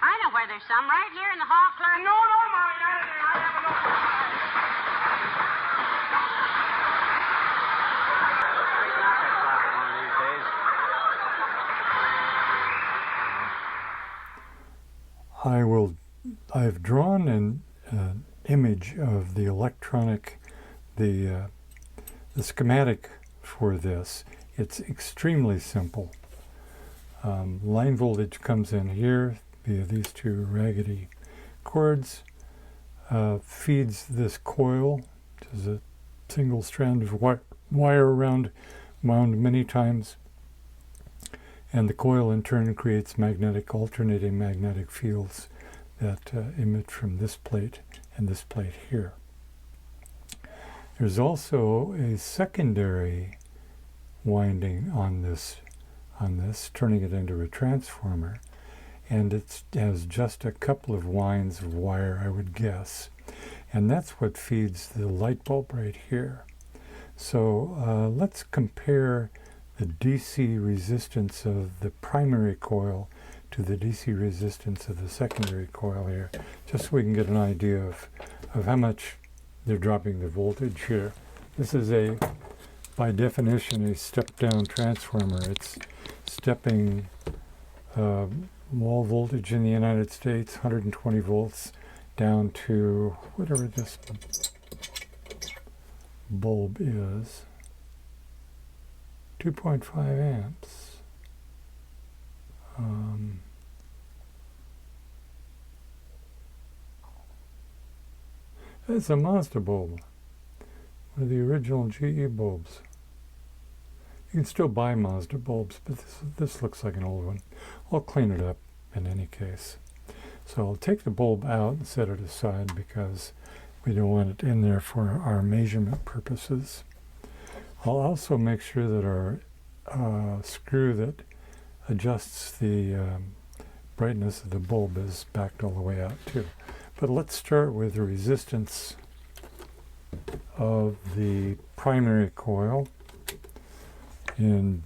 I know where there's some, right here in the hall, clerk. No, Molly, not in there. I have I've drawn an image of the electronic, the schematic for this. It's extremely simple. Line voltage comes in here via these two raggedy cords, feeds this coil, which is a single strand of wire wound many times, and the coil in turn creates alternating magnetic fields that emit from this plate and this plate here. There's also a secondary winding on this, turning it into a transformer, and it has just a couple of lines of wire, I would guess, and that's what feeds the light bulb right here. So let's compare the DC resistance of the primary coil to the DC resistance of the secondary coil here, just so we can get an idea of how much they're dropping the voltage here. This is by definition, a step-down transformer. It's stepping wall voltage in the United States, 120 volts, down to whatever this bulb is, 2.5 amps. It's a Mazda bulb, one of the original GE bulbs. You can still buy Mazda bulbs, but this looks like an old one. I'll clean it up in any case. So I'll take the bulb out and set it aside because we don't want it in there for our measurement purposes. I'll also make sure that our screw that adjusts the brightness of the bulb is backed all the way out too. But let's start with the resistance of the primary coil in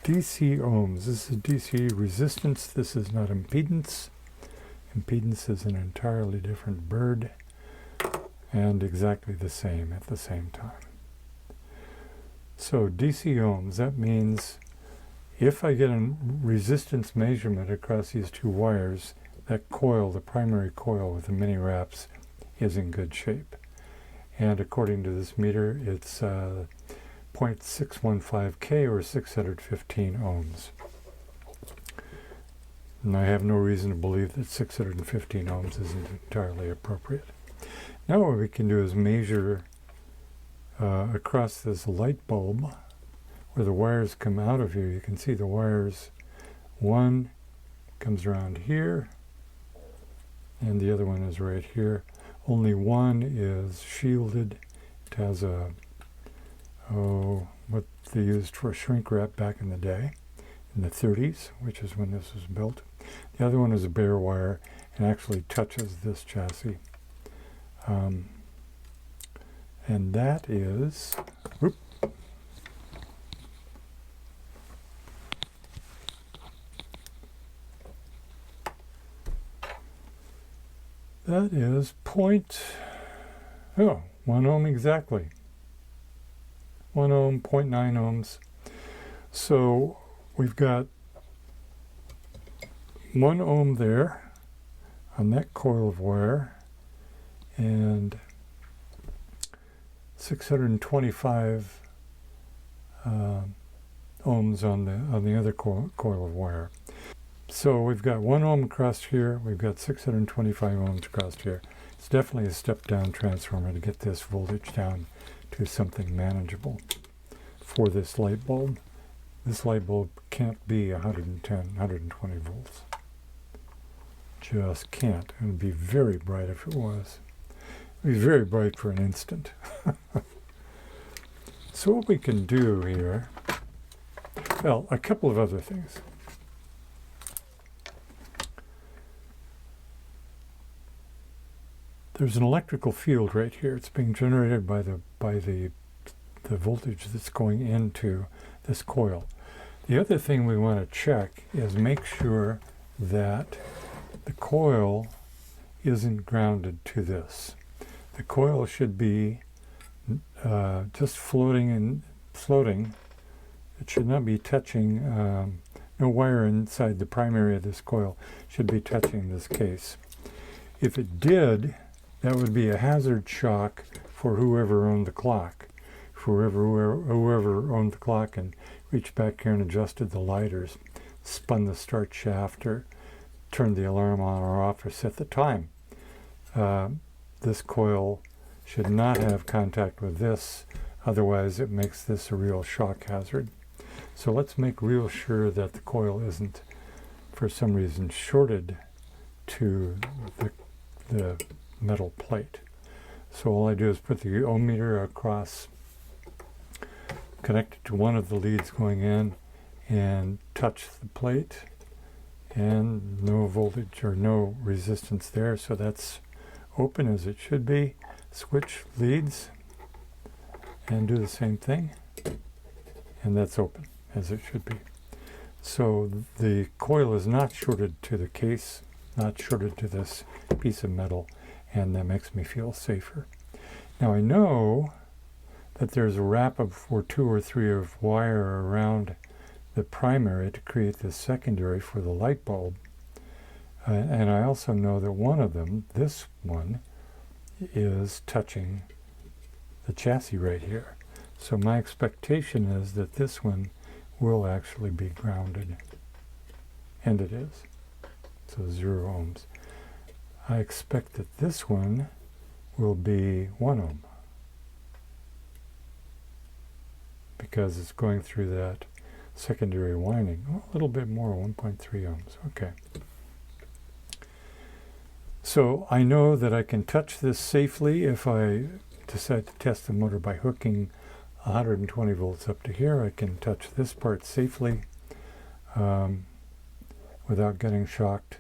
DC ohms. This is DC resistance. This is not impedance. Impedance is an entirely different bird and exactly the same at the same time. So DC ohms, that means if I get a resistance measurement across these two wires, that coil, the primary coil with the mini wraps, is in good shape. And according to this meter, it's 0.615K or 615 ohms. And I have no reason to believe that 615 ohms isn't entirely appropriate. Now what we can do is measure across this light bulb where the wires come out of here. You can see the wires, one comes around here and the other one is right here. Only one is shielded. It has what they used for shrink wrap back in the day, in the 30s, which is when this was built. The other one is a bare wire and actually touches this chassis. And that is, that is 1 ohm exactly. 1 ohm, 0.9 ohms. So we've got 1 ohm there on that coil of wire and 625 ohms on the other coil of wire. So we've got 1 ohm across here, we've got 625 ohms across here. It's definitely a step-down transformer to get this voltage down to something manageable for this light bulb. This light bulb can't be 110, 120 volts. Just can't. It would be very bright if it was. It would be very bright for an instant. So what we can do here, well, a couple of other things. There's an electrical field right here. It's being generated by the voltage that's going into this coil. The other thing we want to check is make sure that the coil isn't grounded to this. The coil should be just floating. It should not be touching, no wire inside the primary of this coil should be touching this case. If it did, that would be a hazard shock for whoever owned the clock. Whoever owned the clock and reached back here and adjusted the lighters, spun the start shaft, or turned the alarm on or off, or set the time. This coil should not have contact with this, otherwise it makes this a real shock hazard. So let's make real sure that the coil isn't, for some reason, shorted to the metal plate. So all I do is put the ohm meter across, connect it to one of the leads going in, and touch the plate, and no voltage or no resistance there, so that's open as it should be. Switch leads and do the same thing, and that's open as it should be. So the coil is not shorted to the case, not shorted to this piece of metal, and that makes me feel safer. Now I know that there's a wrap of or two or three of wire around the primary to create the secondary for the light bulb, and I also know that one of them, this one, is touching the chassis right here. So my expectation is that this one will actually be grounded, and it is. So 0 ohms. I expect that this one will be 1 ohm, because it's going through that secondary winding. Oh, a little bit more, 1.3 ohms. Okay. So I know that I can touch this safely if I decide to test the motor by hooking 120 volts up to here. I can touch this part safely without getting shocked.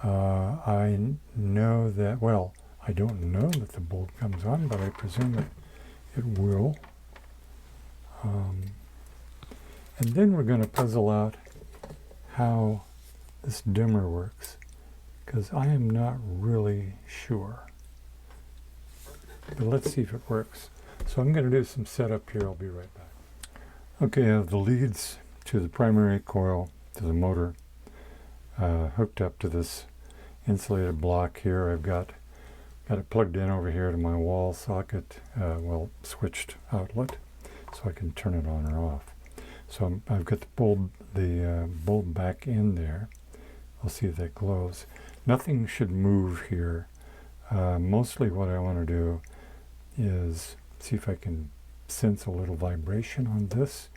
I know that, well, I don't know that the bulb comes on, but I presume that it will. And then we're going to puzzle out how this dimmer works, because I am not really sure. But let's see if it works. So I'm going to do some setup here. I'll be right back. Okay, I have the leads to the primary coil, to the motor, hooked up to this insulated block here. I've got it plugged in over here to my wall socket, switched outlet, so I can turn it on or off. So I've got the bulb back in there. I'll see if that glows. Nothing should move here. Mostly what I want to do is see if I can sense a little vibration on this,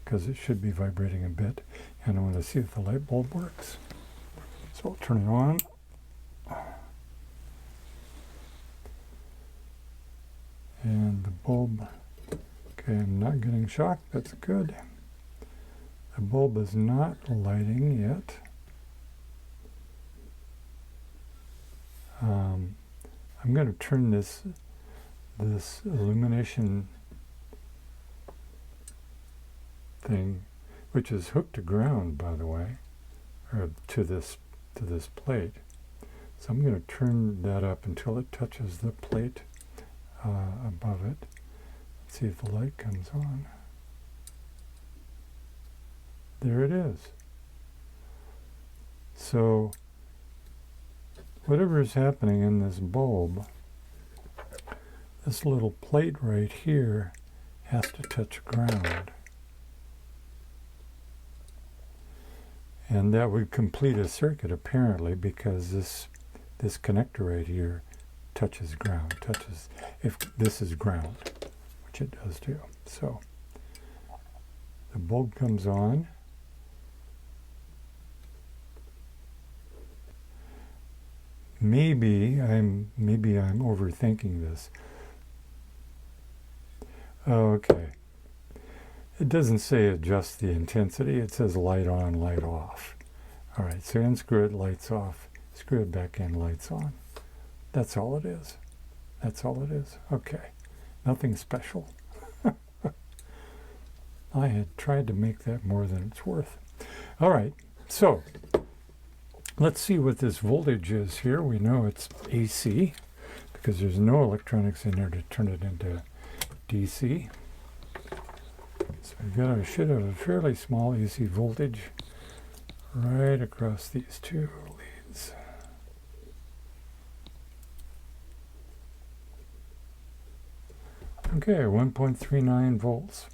because it should be vibrating a bit, and I want to see if the light bulb works. So I'll turn it on. And the bulb, okay, I'm not getting shocked, that's good. The bulb is not lighting yet. I'm going to turn this illumination thing, which is hooked to ground, by the way, or to this plate. So I'm going to turn that up until it touches the plate above it. Let's see if the light comes on. There it is. So whatever is happening in this bulb, this little plate right here has to touch ground. And that would complete a circuit, apparently, because this connector right here touches ground, if this is ground, which it does too. So the bulb comes on. Maybe I'm overthinking this. Okay. It doesn't say adjust the intensity. It says light on, light off. All right, so unscrew it, lights off. Screw it back in, lights on. That's all it is. That's all it is. Okay. Nothing special. I had tried to make that more than it's worth. All right, so let's see what this voltage is here. We know it's AC because there's no electronics in there to turn it into DC. So I should have a fairly small AC voltage right across these two leads. Okay, 1.39 volts.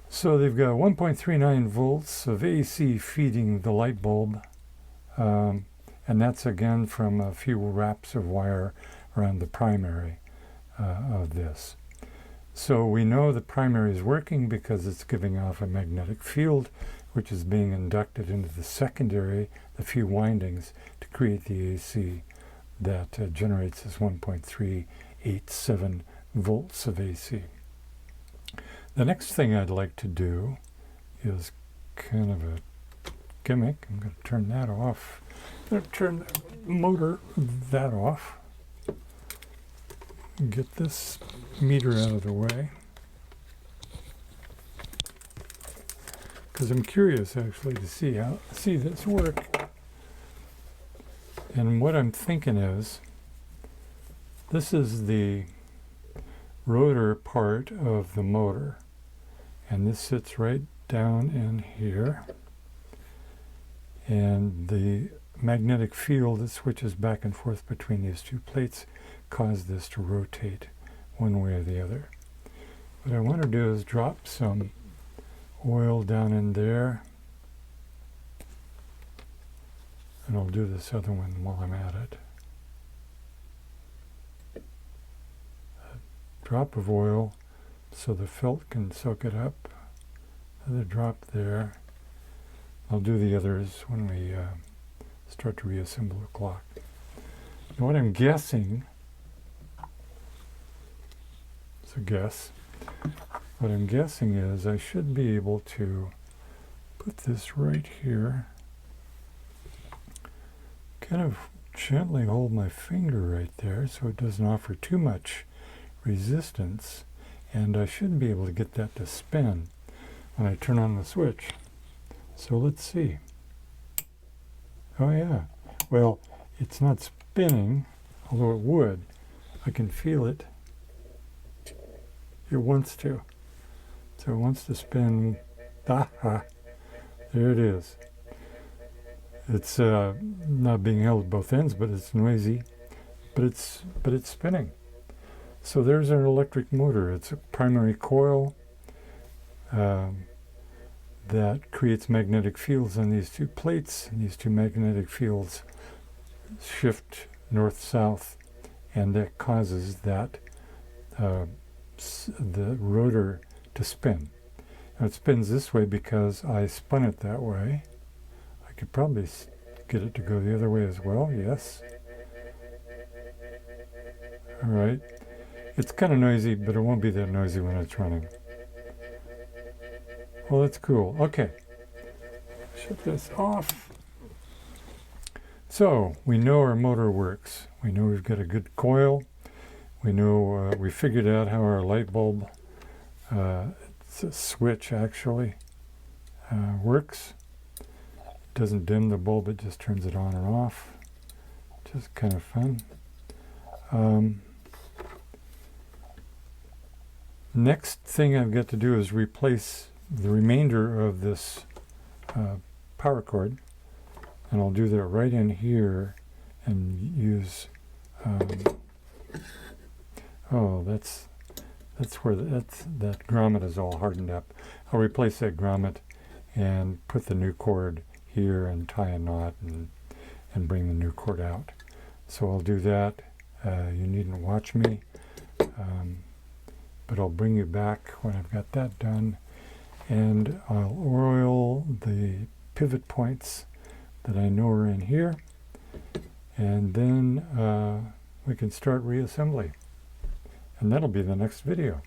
So they've got 1.39 volts of AC feeding the light bulb, and that's again from a few wraps of wire around the primary of this. So we know the primary is working because it's giving off a magnetic field, which is being inducted into the secondary, the few windings, to create the AC that generates this 1.387 volts of AC. The next thing I'd like to do is kind of a gimmick. I'm going to turn that off. I'm going to turn the motor that off. Get this meter out of the way. Because I'm curious actually to see this work. And what I'm thinking is, this is the rotor part of the motor, and this sits right down in here, and the magnetic field that switches back and forth between these two plates cause this to rotate one way or the other. What I want to do is drop some oil down in there, and I'll do this other one while I'm at it. Drop of oil so the felt can soak it up. Another drop there. I'll do the others when we start to reassemble the clock. And what I'm guessing, it's a guess, what I'm guessing is I should be able to put this right here, kind of gently hold my finger right there so it doesn't offer too much resistance, and I should be able to get that to spin when I turn on the switch. So let's see. Oh yeah, well, it's not spinning, although it would. I can feel it. It wants to. So it wants to spin. Aha, there it is. It's not being held at both ends, but it's noisy, but it's spinning. So there's an electric motor. It's a primary coil that creates magnetic fields on these two plates, and these two magnetic fields shift north-south, and that causes that the rotor to spin. Now it spins this way because I spun it that way. I could probably get it to go the other way as well, yes. All right. It's kind of noisy, but it won't be that noisy when it's running. Well, that's cool. Okay. Shut this off. So, we know our motor works. We know we've got a good coil. We know we figured out how our light bulb, it's a switch actually, works. It doesn't dim the bulb, it just turns it on or off. Just kind of fun. Next thing I've got to do is replace the remainder of this power cord, and I'll do that right in here and use oh, that's where that grommet is all hardened up. I'll replace that grommet and put the new cord here and tie a knot and bring the new cord out. So I'll do that. You needn't watch me, but I'll bring you back when I've got that done, and I'll oil the pivot points that I know are in here, and then we can start reassembly. And that'll be the next video.